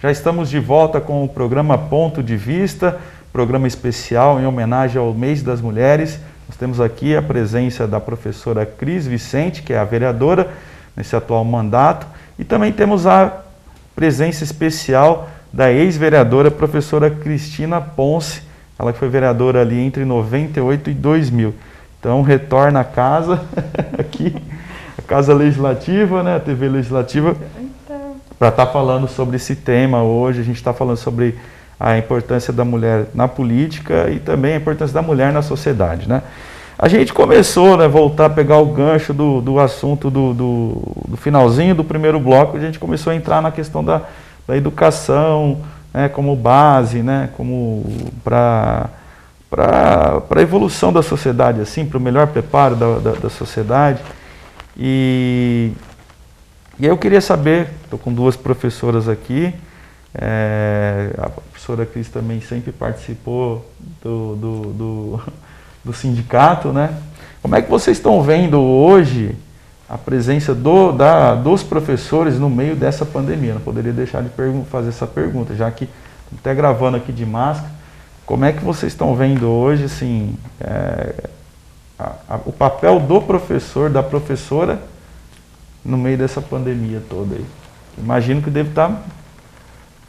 Já estamos de volta com o programa Ponto de Vista, programa especial em homenagem ao Mês das Mulheres. Nós temos aqui a presença da professora Cris Vicente, que é a vereadora nesse atual mandato, e também temos a presença especial da ex-vereadora professora Cristina Ponce, ela que foi vereadora ali entre 98 e 2000. Então retorna a casa, aqui, a Casa Legislativa, né, a TV Legislativa, para estar falando sobre esse tema hoje. A gente está falando sobre a importância da mulher na política e também a importância da mulher na sociedade, né? A gente começou, né, voltar a pegar o gancho do assunto do finalzinho do primeiro bloco, a gente começou a entrar na questão da educação, né, como base, né, como para a evolução da sociedade, assim, para o melhor preparo da sociedade. E aí eu queria saber, estou com duas professoras aqui, a professora Cris também sempre participou do sindicato, né? Como é que vocês estão vendo hoje a presença dos professores no meio dessa pandemia? Não poderia deixar de fazer essa pergunta, já que estou até gravando aqui de máscara. Como é que vocês estão vendo hoje, assim, o papel do professor, da professora, no meio dessa pandemia toda aí? Imagino que deve estar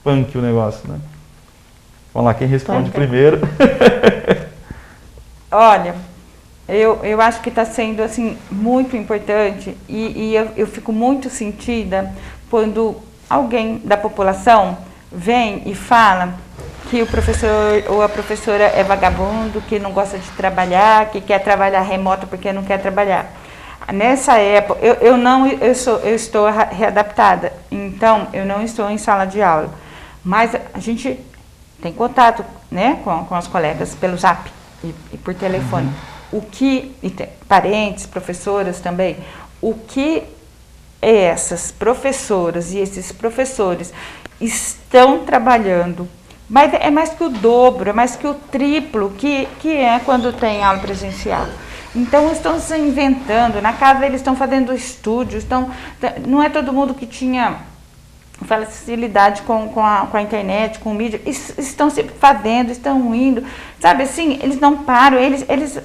punk o negócio, né? Vamos lá, quem responde primeiro? Olha, eu acho que está sendo assim, muito importante e eu fico muito sentida quando alguém da população vem e fala que o professor ou a professora é vagabundo, que não gosta de trabalhar, que quer trabalhar remoto porque não quer trabalhar. Nessa época, eu estou readaptada, então eu não estou em sala de aula, mas a gente tem contato, né, com as colegas pelo Zap e por telefone. Parentes, professoras também, o que essas professoras e esses professores estão trabalhando, mas é mais que o dobro, é mais que o triplo que é quando tem aula presencial. Então estão se inventando, na casa eles estão fazendo estúdios, não é todo mundo que tinha facilidade com a internet, com o mídia, estão se fazendo, estão indo, sabe assim, eles não param,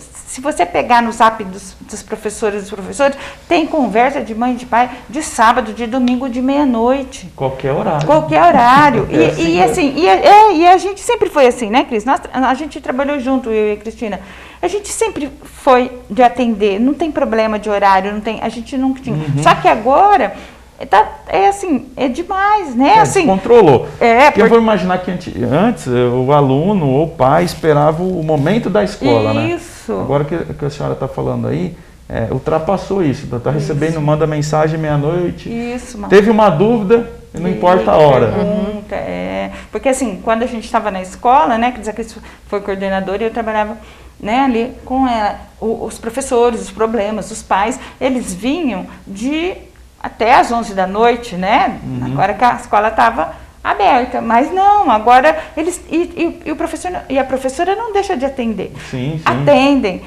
se você pegar no Zap dos professores e dos professores, tem conversa de mãe e de pai de sábado, de domingo, de meia-noite. Qualquer horário. Qualquer horário. E a gente sempre foi assim, né, Cris? A gente trabalhou junto, eu e a Cristina. A gente sempre foi de atender, não tem problema de horário, a gente nunca tinha. Só que agora é demais, né? Assim, controlou. Eu vou imaginar que antes o aluno ou o pai esperava o momento da escola, né? Isso. Agora que a senhora está falando aí, ultrapassou isso. Está recebendo, manda mensagem meia-noite. Isso, mano. Teve uma dúvida, não importa a hora. Pergunta, porque assim, quando a gente estava na escola, né? Que a Cris foi coordenadora e eu trabalhava, né, ali com ela, os professores, os problemas, os pais, eles vinham até às 11 da noite, né? Agora que a escola estava aberta, mas não, agora eles o professor e a professora não deixa de atender. Sim. Atendem,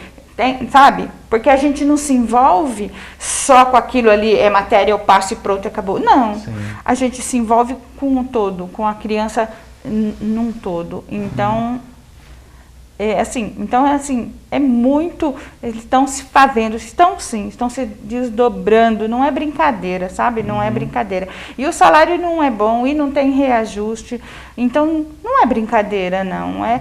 sabe? Porque a gente não se envolve só com aquilo ali, é matéria, eu passo e pronto, acabou. Não, a gente se envolve com um todo, com a criança num todo. Então, é muito, eles estão se fazendo, estão se desdobrando, não é brincadeira, sabe? Não é brincadeira. E o salário não é bom e não tem reajuste, então não é brincadeira, não. É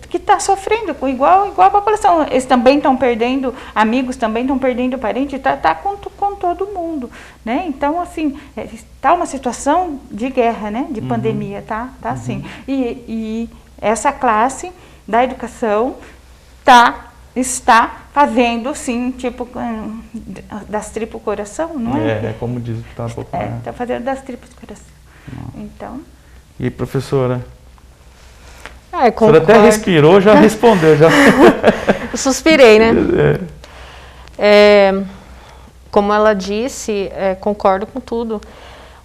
que está sofrendo, igual a população. Eles também estão perdendo amigos, também estão perdendo parentes, está com todo mundo, né? Então, assim, está uma situação de guerra, né? De pandemia, tá assim. E essa classe da educação está fazendo, sim, tipo, das tripas coração, não é? Como diz o ditado popular. Está fazendo das tripas coração. Então. E professora? A senhora até respirou, já respondeu. Já. Eu suspirei, né? Como ela disse, concordo com tudo.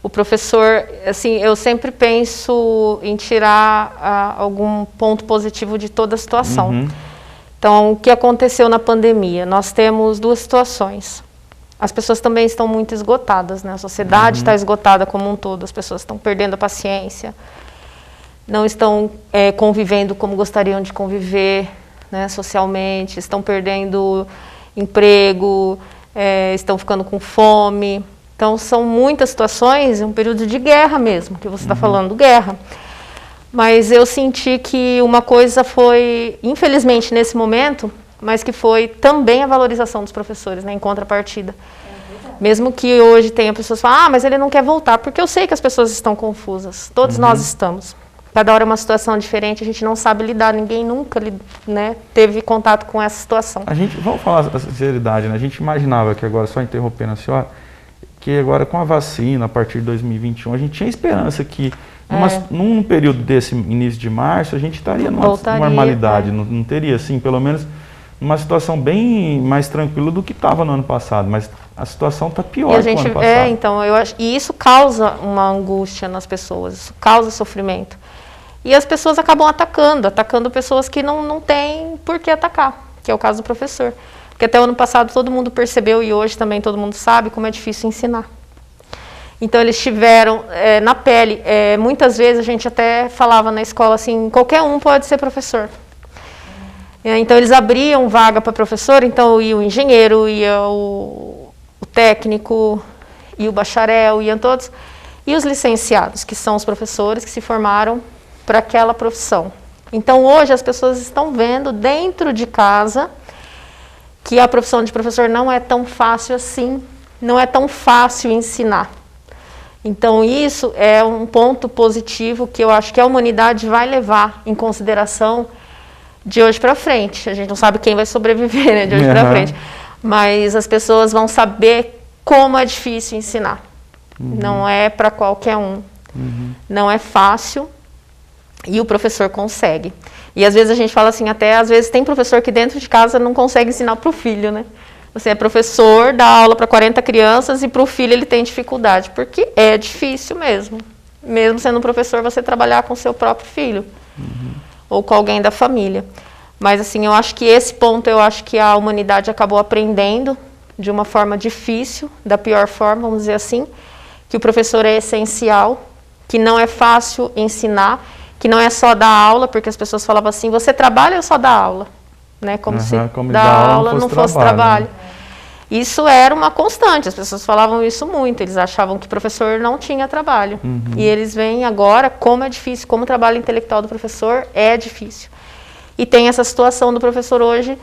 O professor, assim, eu sempre penso em tirar algum ponto positivo de toda a situação. Então, o que aconteceu na pandemia? Nós temos duas situações. As pessoas também estão muito esgotadas, né? A sociedade está esgotada como um todo, as pessoas estão perdendo a paciência. não estão convivendo como gostariam de conviver, né, socialmente, estão perdendo emprego, estão ficando com fome. Então, são muitas situações, um período de guerra mesmo, que você está falando, guerra. Mas eu senti que uma coisa foi, infelizmente nesse momento, mas que foi também a valorização dos professores, né, em contrapartida. Mesmo que hoje tenha pessoas que falam, mas ele não quer voltar, porque eu sei que as pessoas estão confusas, todos nós estamos. Cada hora é uma situação diferente, a gente não sabe lidar, ninguém nunca, né, teve contato com essa situação. Vamos falar a sinceridade, né? A gente imaginava que agora, só interrompendo a senhora, que agora com a vacina, a partir de 2021, a gente tinha esperança que num período desse início de março, a gente estaria numa normalidade, não teria, assim, pelo menos uma situação bem mais tranquila do que estava no ano passado, mas a situação está pior do que o ano passado. Então, eu acho, e isso causa uma angústia nas pessoas, isso causa sofrimento. E as pessoas acabam atacando pessoas que não têm por que atacar, que é o caso do professor. Porque até o ano passado todo mundo percebeu, e hoje também todo mundo sabe, como é difícil ensinar. Então eles tiveram na pele, muitas vezes a gente até falava na escola assim, qualquer um pode ser professor. Então eles abriam vaga para professor, então ia o engenheiro, ia o técnico, ia o bacharel, iam todos. E os licenciados, que são os professores que se formaram para aquela profissão. Então hoje as pessoas estão vendo dentro de casa que a profissão de professor não é tão fácil assim, não é tão fácil ensinar. Então isso é um ponto positivo que eu acho que a humanidade vai levar em consideração de hoje para frente. A gente não sabe quem vai sobreviver, né, de hoje para frente, mas as pessoas vão saber como é difícil ensinar. Não é para qualquer um, não é fácil e o professor consegue. E às vezes a gente fala assim, até às vezes tem professor que dentro de casa não consegue ensinar para o filho, né? Você é professor, dá aula para 40 crianças e para o filho ele tem dificuldade, porque é difícil mesmo. Mesmo sendo um professor, você trabalhar com o seu próprio filho ou com alguém da família. Mas assim, eu acho que esse ponto, eu acho que a humanidade acabou aprendendo de uma forma difícil, da pior forma, vamos dizer assim, que o professor é essencial, que não é fácil ensinar, que não é só dar aula, porque as pessoas falavam assim, você trabalha ou só dá aula? Né? Como se dar aula não fosse trabalho. Isso era uma constante, as pessoas falavam isso muito, eles achavam que o professor não tinha trabalho. E eles veem agora como é difícil, como o trabalho intelectual do professor é difícil. E tem essa situação do professor hoje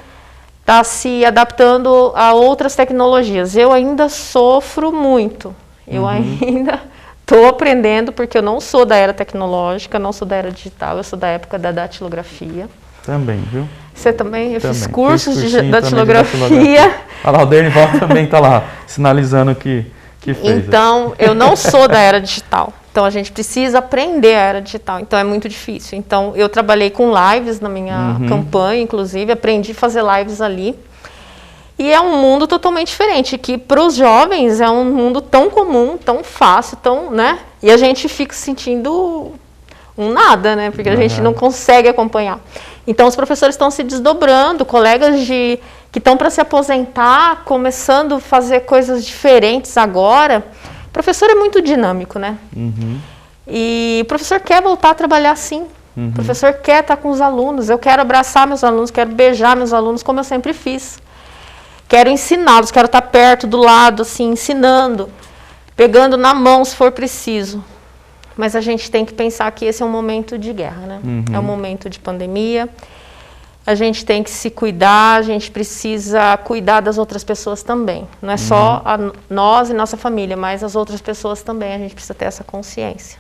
estar se adaptando a outras tecnologias. Eu ainda sofro muito, eu ainda estou aprendendo, porque eu não sou da era tecnológica, não sou da era digital, eu sou da época da datilografia. Também, viu? Você também? Eu também. Fiz cursos de datilografia. Olha lá, o Dernival também está lá, sinalizando que fez. Então, eu não sou da era digital. Então, a gente precisa aprender a era digital. Então, é muito difícil. Então, eu trabalhei com lives na minha campanha, inclusive, aprendi a fazer lives ali. E é um mundo totalmente diferente, que para os jovens é um mundo tão comum, tão fácil, tão, né? E a gente fica sentindo um nada, né? Porque a gente não consegue acompanhar. Então, os professores estão se desdobrando, colegas que estão para se aposentar, começando a fazer coisas diferentes agora. O professor é muito dinâmico, né? E o professor quer voltar a trabalhar assim. O professor quer estar com os alunos. Eu quero abraçar meus alunos, quero beijar meus alunos, como eu sempre fiz. Quero ensiná-los, quero estar perto, do lado, assim, ensinando, pegando na mão se for preciso. Mas a gente tem que pensar que esse é um momento de guerra, né? É um momento de pandemia. A gente tem que se cuidar, a gente precisa cuidar das outras pessoas também. Não é só nós e nossa família, mas as outras pessoas também. A gente precisa ter essa consciência.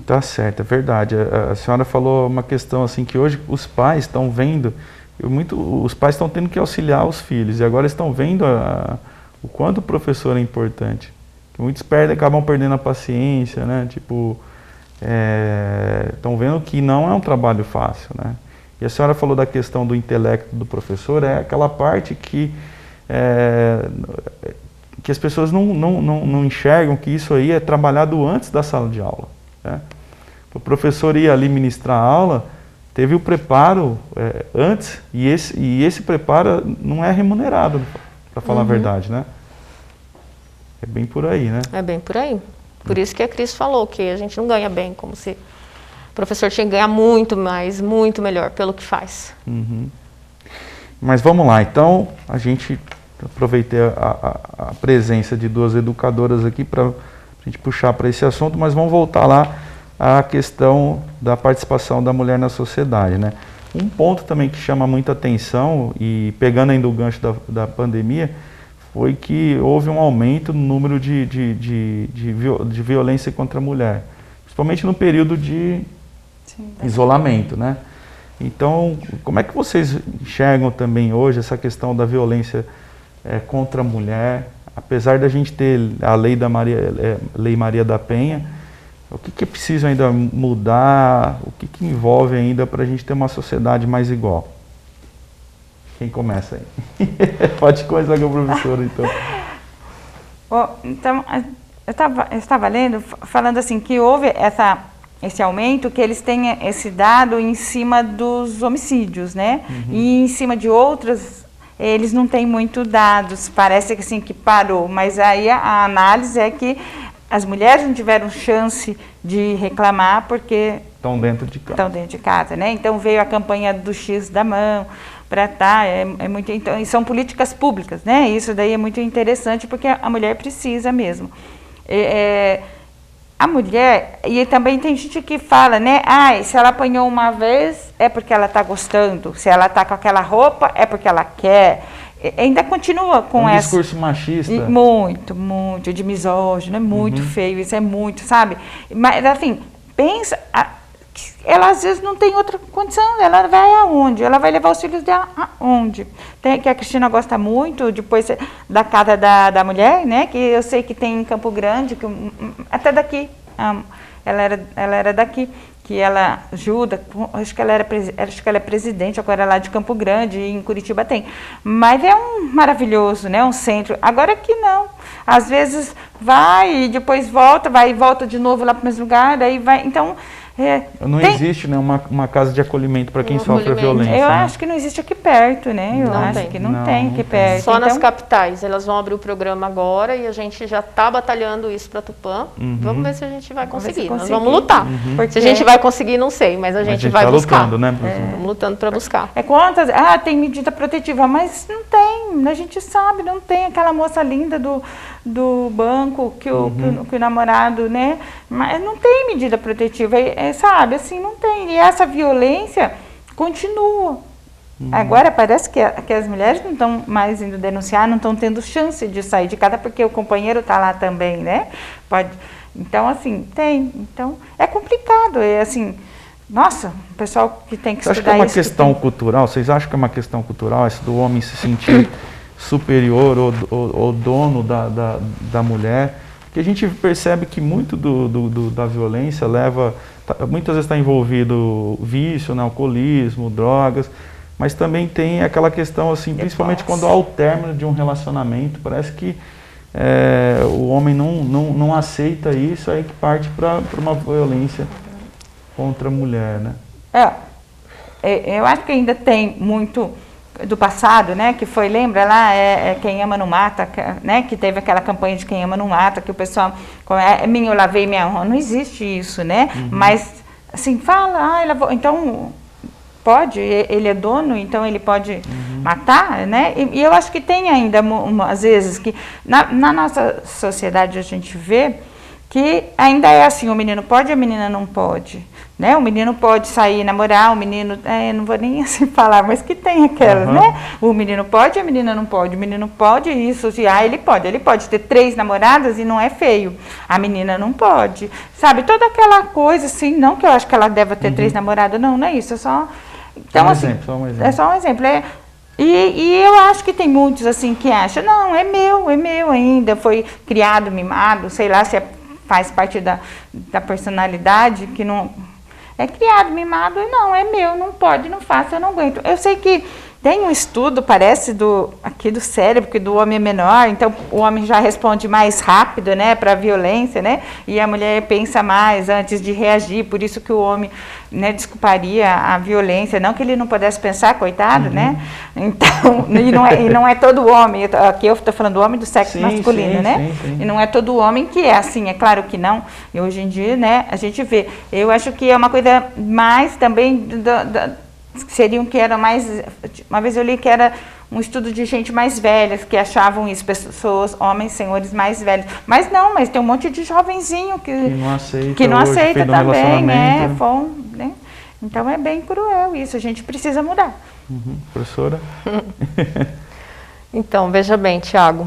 Tá certo, é verdade. A senhora falou uma questão assim, que hoje os pais estão vendo, os pais estão tendo que auxiliar os filhos, e agora estão vendo o quanto o professor é importante. Muitos acabam perdendo a paciência, né? Tipo, estão vendo que não é um trabalho fácil, né? E a senhora falou da questão do intelecto do professor, é aquela parte que as pessoas não enxergam que isso aí é trabalhado antes da sala de aula, né? O professor ia ali ministrar a aula, teve o preparo antes, e esse preparo não é remunerado, para falar a verdade, né? É bem por aí, né? É bem por aí. Por isso que a Cris falou que a gente não ganha bem como se O professor tinha que ganhar muito mais, muito melhor pelo que faz. Mas vamos lá, então a gente aproveitei a presença de duas educadoras aqui para a gente puxar para esse assunto, mas vamos voltar lá à questão da participação da mulher na sociedade, né? Um ponto também que chama muita atenção, e pegando ainda o gancho da pandemia, foi que houve um aumento no número de violência contra a mulher, principalmente no período de isolamento, né? Então, como é que vocês enxergam também hoje essa questão da violência contra a mulher, apesar da gente ter a Lei Maria da Penha, o que é preciso ainda mudar, o que envolve ainda para a gente ter uma sociedade mais igual? Quem começa aí? Pode começar com o professor, então. Então, eu estava lendo, falando assim, que houve esse aumento, que eles têm esse dado em cima dos homicídios, né? E em cima de outros, eles não têm muito dados, parece que assim, que parou, mas aí a análise é que as mulheres não tiveram chance de reclamar porque estão dentro de casa. Estão dentro de casa, né? Então veio a campanha do X da mão para muito, então, e são políticas públicas, né? Isso daí é muito interessante porque a mulher precisa mesmo. A mulher, e também tem gente que fala, né? Se ela apanhou uma vez é porque ela está gostando, se ela está com aquela roupa é porque ela quer. Ainda continua com esse discurso machista. Muito, de misógino, é muito feio, isso é muito, sabe? Mas, assim, pensa, ela às vezes não tem outra condição, ela vai aonde? Ela vai levar os filhos dela aonde? Que a Cristina gosta muito, depois da Casa da Mulher, né? Que eu sei que tem em Campo Grande, até daqui, ela era daqui, que ela ajuda, acho que ela é presidente, agora lá de Campo Grande, e em Curitiba tem. Mas é maravilhoso, né? Um centro. Agora que não. Às vezes vai e depois volta, vai e volta de novo lá para o mesmo lugar, daí vai. Então. Não existe, né, uma casa de acolhimento para quem sofre a violência. Eu acho que não existe aqui perto, né? Eu acho que não tem aqui perto. Só nas capitais. Elas vão abrir o programa agora e a gente já está batalhando isso para Tupã. Vamos ver se a gente vai conseguir. Nós vamos lutar. Se a gente vai conseguir, não sei, mas a gente vai buscar. Lutando, né, Estamos lutando para buscar. Quantas? Tem medida protetiva, mas não tem. A gente sabe, não tem aquela moça linda do banco que o namorado, né? Mas não tem medida protetiva, sabe? Assim, não tem. E essa violência continua. Agora parece que as mulheres não estão mais indo denunciar, não estão tendo chance de sair de casa porque o companheiro está lá também, né? Então, assim, tem. Então, é complicado. Assim, nossa, o pessoal que tem que estudar isso. Você acha que é uma questão cultural? Vocês acham que é uma questão cultural, essa do homem se sentir superior ou dono da mulher? Porque a gente percebe que muito da violência muitas vezes está envolvido vício, né, alcoolismo, drogas, mas também tem aquela questão, assim, principalmente quando há o término de um relacionamento, parece que o homem não aceita isso, aí que parte para uma violência contra a mulher, né? Eu acho que ainda tem muito do passado, né, que foi, lembra lá, Quem Ama Não Mata, né, que teve aquela campanha de Quem Ama Não Mata, que o pessoal, eu lavei minha honra, não existe isso, né, mas, assim, fala, então, pode, ele é dono, então ele pode matar, né, e eu acho que tem ainda, às vezes, que na nossa sociedade a gente vê que ainda é assim, o menino pode e a menina não pode. Né? O menino pode sair, namorar, o menino, não vou nem assim falar, mas que tem aquelas, né? O menino pode, a menina não pode. O menino pode isso, ele pode ter 3 namoradas e não é feio. A menina não pode. Sabe, toda aquela coisa assim, não que eu acho que ela deva ter 3 namoradas, não é isso, é só... Então, só um exemplo. É só um exemplo, E eu acho que tem muitos assim que acham, não, é meu ainda, foi criado, mimado, sei lá se faz parte da personalidade, que não... É criado, mimado, não, é meu, não pode, não faço, eu não aguento. Eu sei que Tem um estudo, parece, aqui do cérebro, que do homem é menor, então o homem já responde mais rápido, né, para a violência, né, e a mulher pensa mais antes de reagir, por isso que o homem, né, desculparia a violência, não que ele não pudesse pensar, coitado, né, então, e não é todo homem, aqui eu estou falando do homem do sexo masculino, né, e não é todo homem que é assim, é claro que não, e hoje em dia, né, a gente vê, eu acho que é uma coisa mais também seriam que era mais, uma vez eu li que era um estudo de gente mais velha, que achavam isso, pessoas, homens, senhores mais velhos, mas tem um monte de jovenzinho que não aceita também, né? Então é bem cruel isso, a gente precisa mudar. Professora? Então, veja bem, Tiago,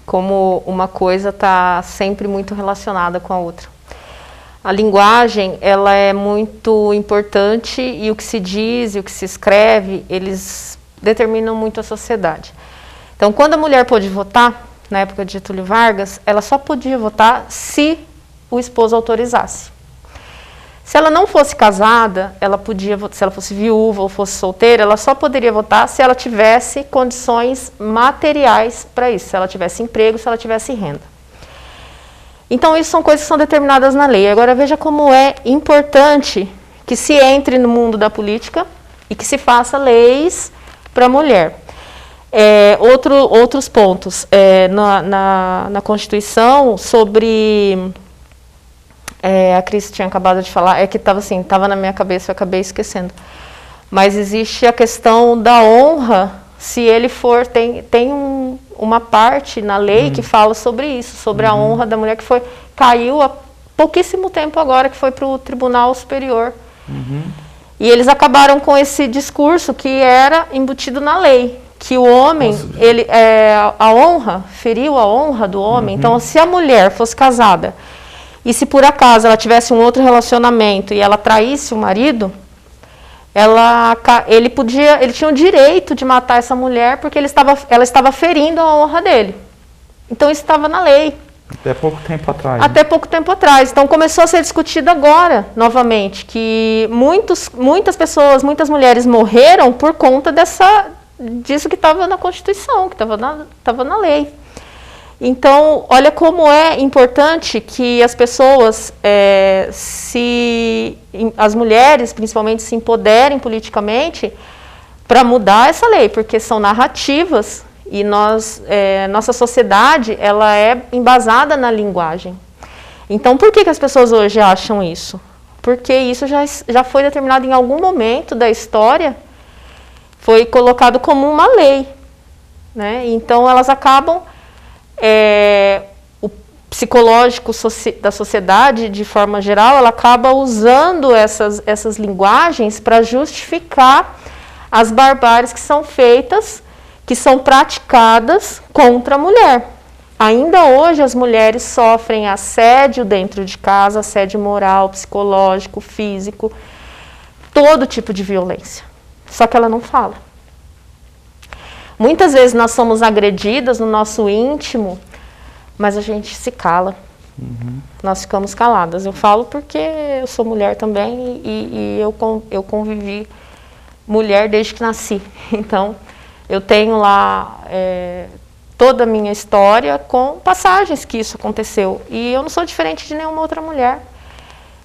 como uma coisa está sempre muito relacionada com a outra. A linguagem, ela é muito importante e o que se diz e o que se escreve, eles determinam muito a sociedade. Então, quando a mulher pôde votar, na época de Getúlio Vargas, ela só podia votar se o esposo autorizasse. Se ela não fosse casada, ela podia, se ela fosse viúva ou fosse solteira, ela só poderia votar se ela tivesse condições materiais para isso, se ela tivesse emprego, se ela tivesse renda. Então, isso são coisas que são determinadas na lei. Agora, veja como é importante que se entre no mundo da política e que se faça leis para a mulher. Outros pontos. Na Constituição, sobre... a Cris tinha acabado de falar, que estava na minha cabeça, eu acabei esquecendo. Mas existe a questão da honra, se ele for... Tem uma parte na lei que fala sobre isso, sobre a honra da mulher, que caiu há pouquíssimo tempo agora, que foi para o Tribunal Superior. E eles acabaram com esse discurso que era embutido na lei, que o homem, a honra, feriu a honra do homem. Então, se a mulher fosse casada e se por acaso ela tivesse um outro relacionamento e ela traísse o marido, ele tinha o direito de matar essa mulher porque ela estava ferindo a honra dele. Então isso estava na lei. Até pouco tempo atrás. Até pouco tempo atrás. Então começou a ser discutido agora, novamente, que muitas pessoas, muitas mulheres morreram por conta disso que estava na Constituição, que estava na lei. Então, olha como é importante que as pessoas, as mulheres, principalmente, se empoderem politicamente para mudar essa lei, porque são narrativas e nossa sociedade ela é embasada na linguagem. Então, por que as pessoas hoje acham isso? Porque isso já foi determinado em algum momento da história, foi colocado como uma lei, né? Então, elas acabam... o psicológico da sociedade, de forma geral, ela acaba usando essas linguagens para justificar as barbáries que são feitas, que são praticadas contra a mulher. Ainda hoje as mulheres sofrem assédio dentro de casa, assédio moral, psicológico, físico, todo tipo de violência. Só que ela não fala. Muitas vezes nós somos agredidas no nosso íntimo, mas a gente se cala. Nós ficamos caladas. Eu falo porque eu sou mulher também e eu convivi mulher desde que nasci. Então, eu tenho lá toda a minha história com passagens que isso aconteceu. E eu não sou diferente de nenhuma outra mulher.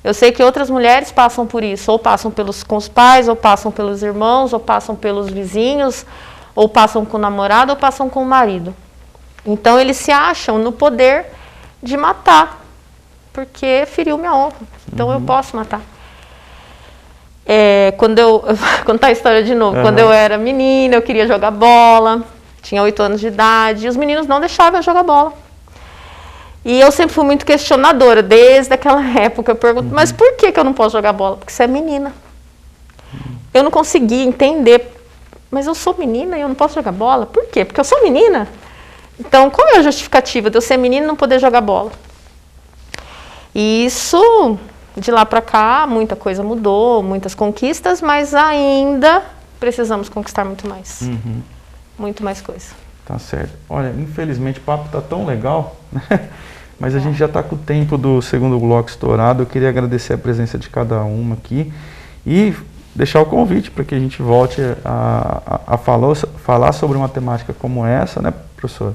Eu sei que outras mulheres passam por isso, ou passam com os pais, ou passam pelos irmãos, ou passam pelos vizinhos, ou passam com o namorado, ou passam com o marido. Então, eles se acham no poder de matar, porque feriu minha honra. Então, eu posso matar. Contar a história de novo. Quando eu era menina, eu queria jogar bola, tinha 8 anos de idade, e os meninos não deixavam eu jogar bola. E eu sempre fui muito questionadora, desde aquela época. Eu pergunto, mas por que eu não posso jogar bola? Porque você é menina. Eu não conseguia entender. Mas eu sou menina e eu não posso jogar bola? Por quê? Porque eu sou menina? Então, qual é a justificativa de eu ser menina e não poder jogar bola? E isso, de lá para cá, muita coisa mudou, muitas conquistas, mas ainda precisamos conquistar muito mais. Muito mais coisa. Tá certo. Olha, infelizmente o papo tá tão legal, né? Mas a gente já está com o tempo do segundo bloco estourado. Eu queria agradecer a presença de cada uma aqui e deixar o convite para que a gente volte a falar sobre uma temática como essa, né, professor?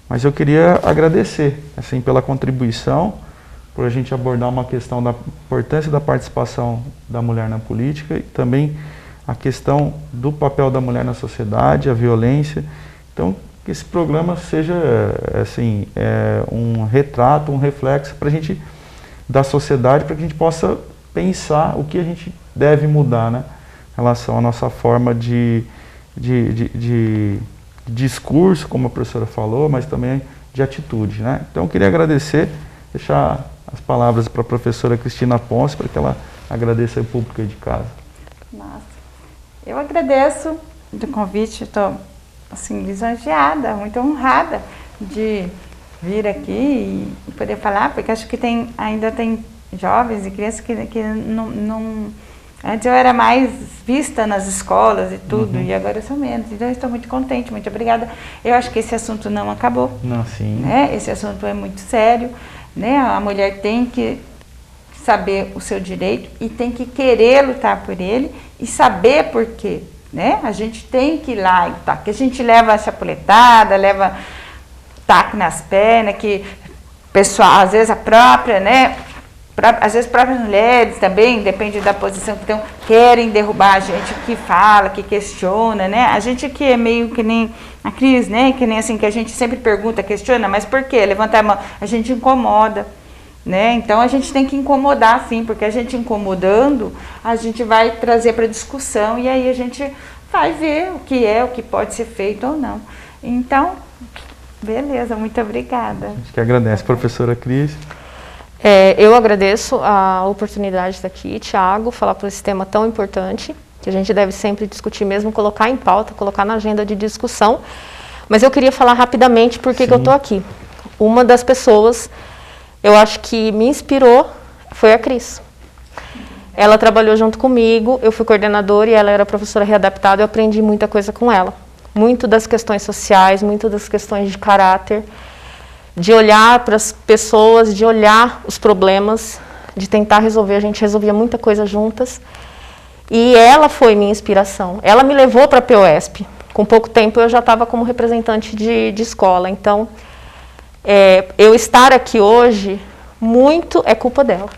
Mas eu queria agradecer, assim, pela contribuição, por a gente abordar uma questão da importância da participação da mulher na política e também a questão do papel da mulher na sociedade, a violência. Então, que esse programa seja, assim, um retrato, um reflexo para a gente, da sociedade, para que a gente possa pensar o que a gente deve mudar, né, em relação à nossa forma de discurso, como a professora falou, mas também de atitude, né? Então, eu queria agradecer, deixar as palavras para a professora Cristina Ponce, para que ela agradeça ao público aí de casa. Nossa, eu agradeço do convite, estou assim, lisonjeada, muito honrada de vir aqui e poder falar, porque acho que ainda tem jovens e crianças que não... Antes eu era mais vista nas escolas e tudo, e agora eu sou menos. Então eu estou muito contente, muito obrigada. Eu acho que esse assunto não acabou. Não, sim. Né? Esse assunto é muito sério. Né? A mulher tem que saber o seu direito e tem que querer lutar por ele e saber por quê. Né? A gente tem que ir lá e lutar, que a gente leva a chapuletada, leva taco nas pernas, que pessoal, às vezes a própria, né? Às vezes próprias mulheres também, depende da posição que estão, querem derrubar a gente que fala, que questiona, né? A gente que é meio que nem a Cris, né? Que nem assim, que a gente sempre pergunta, questiona, mas por quê? Levanta a mão, a gente incomoda, né? Então a gente tem que incomodar sim, porque a gente incomodando, a gente vai trazer para discussão e aí a gente vai ver o que pode ser feito ou não. Então, beleza, muito obrigada. A gente que agradece, professora Cris. Eu agradeço a oportunidade de estar aqui, Thiago, falar por esse tema tão importante, que a gente deve sempre discutir mesmo, colocar em pauta, colocar na agenda de discussão. Mas eu queria falar rapidamente por que eu estou aqui. Uma das pessoas, eu acho que me inspirou, foi a Cris. Ela trabalhou junto comigo, eu fui coordenadora e ela era professora readaptada, eu aprendi muita coisa com ela. Muito das questões sociais, muito das questões de caráter, de olhar para as pessoas, de olhar os problemas, de tentar resolver. A gente resolvia muita coisa juntas. E ela foi minha inspiração. Ela me levou para a POSP. Com pouco tempo eu já estava como representante de escola. Então, eu estar aqui hoje, muito é culpa dela.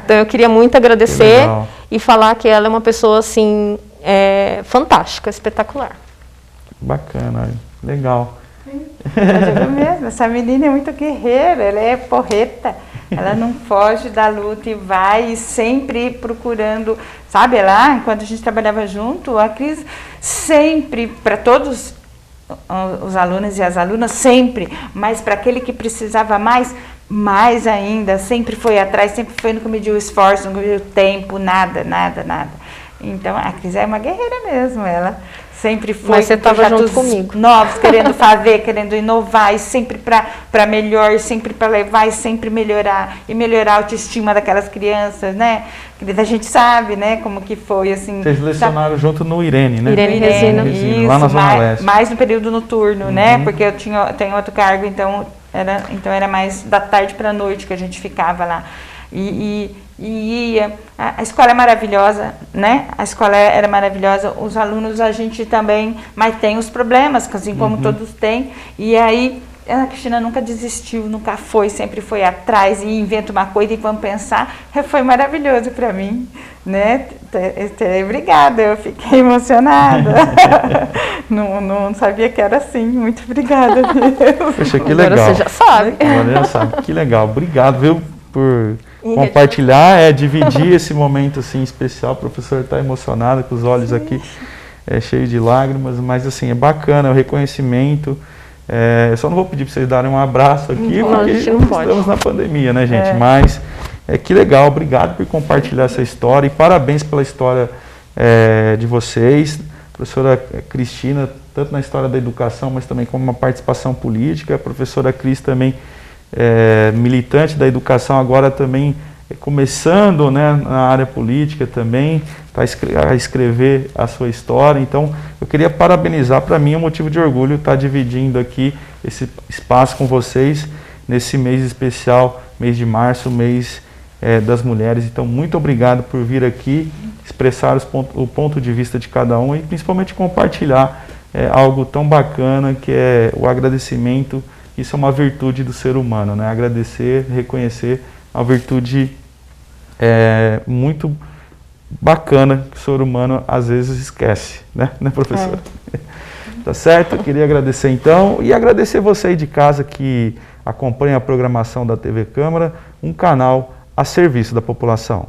Então eu queria muito agradecer e falar que ela é uma pessoa assim, fantástica, espetacular. Bacana, legal. Eu digo mesmo, essa menina é muito guerreira, ela é porreta, ela não foge da luta e vai sempre procurando, sabe, lá, enquanto a gente trabalhava junto, a Cris sempre, para todos os alunos e as alunas, sempre, mas para aquele que precisava mais ainda, sempre foi atrás, sempre foi, nunca mediu o esforço, nunca mediu o tempo, nada. Então, a Cris é uma guerreira mesmo, ela sempre foi. Mas você estava junto comigo. Novos, querendo fazer, querendo inovar, e sempre para melhor, sempre para levar e sempre melhorar, e melhorar a autoestima daquelas crianças, né? A gente sabe, né, como que foi, assim... Vocês lecionaram junto no Irene, né? Irene Resina. Isso, lá na Zona Leste. Mais no período noturno, né? Porque eu tenho outro cargo, então era mais da tarde para a noite que a gente ficava lá. E ia. A escola é maravilhosa, né? A escola era maravilhosa, os alunos a gente também, mas tem os problemas, assim como todos têm. E aí a Cristina nunca desistiu, nunca foi, sempre foi atrás e inventa uma coisa e vamos pensar. Foi maravilhoso para mim, né? Obrigada, eu fiquei emocionada. não sabia que era assim. Muito obrigada. Poxa, que legal. Agora você já sabe. Agora já sabe. Que legal. Obrigado, viu, por compartilhar, dividir esse momento assim especial. O professor está emocionado, com os olhos aqui cheios de lágrimas, mas assim, é bacana o reconhecimento. Eu só não vou pedir para vocês darem um abraço aqui, porque estamos na pandemia, né, gente? Mas que legal, obrigado por compartilhar essa história e parabéns pela história de vocês. Professora Cristina, tanto na história da educação, mas também como uma participação política. A professora Cris também militante da educação, agora também começando, né, na área política também, a escrever a sua história. Então, eu queria parabenizar, para mim é um motivo de orgulho estar dividindo aqui esse espaço com vocês, nesse mês especial, mês de março, mês das mulheres. Então, muito obrigado por vir aqui, expressar o ponto de vista de cada um e principalmente compartilhar algo tão bacana que é o agradecimento. Isso é uma virtude do ser humano, né? Agradecer, reconhecer a virtude muito bacana que o ser humano às vezes esquece, né professor? Tá certo? Eu queria agradecer então e agradecer você aí de casa que acompanha a programação da TV Câmara, um canal a serviço da população.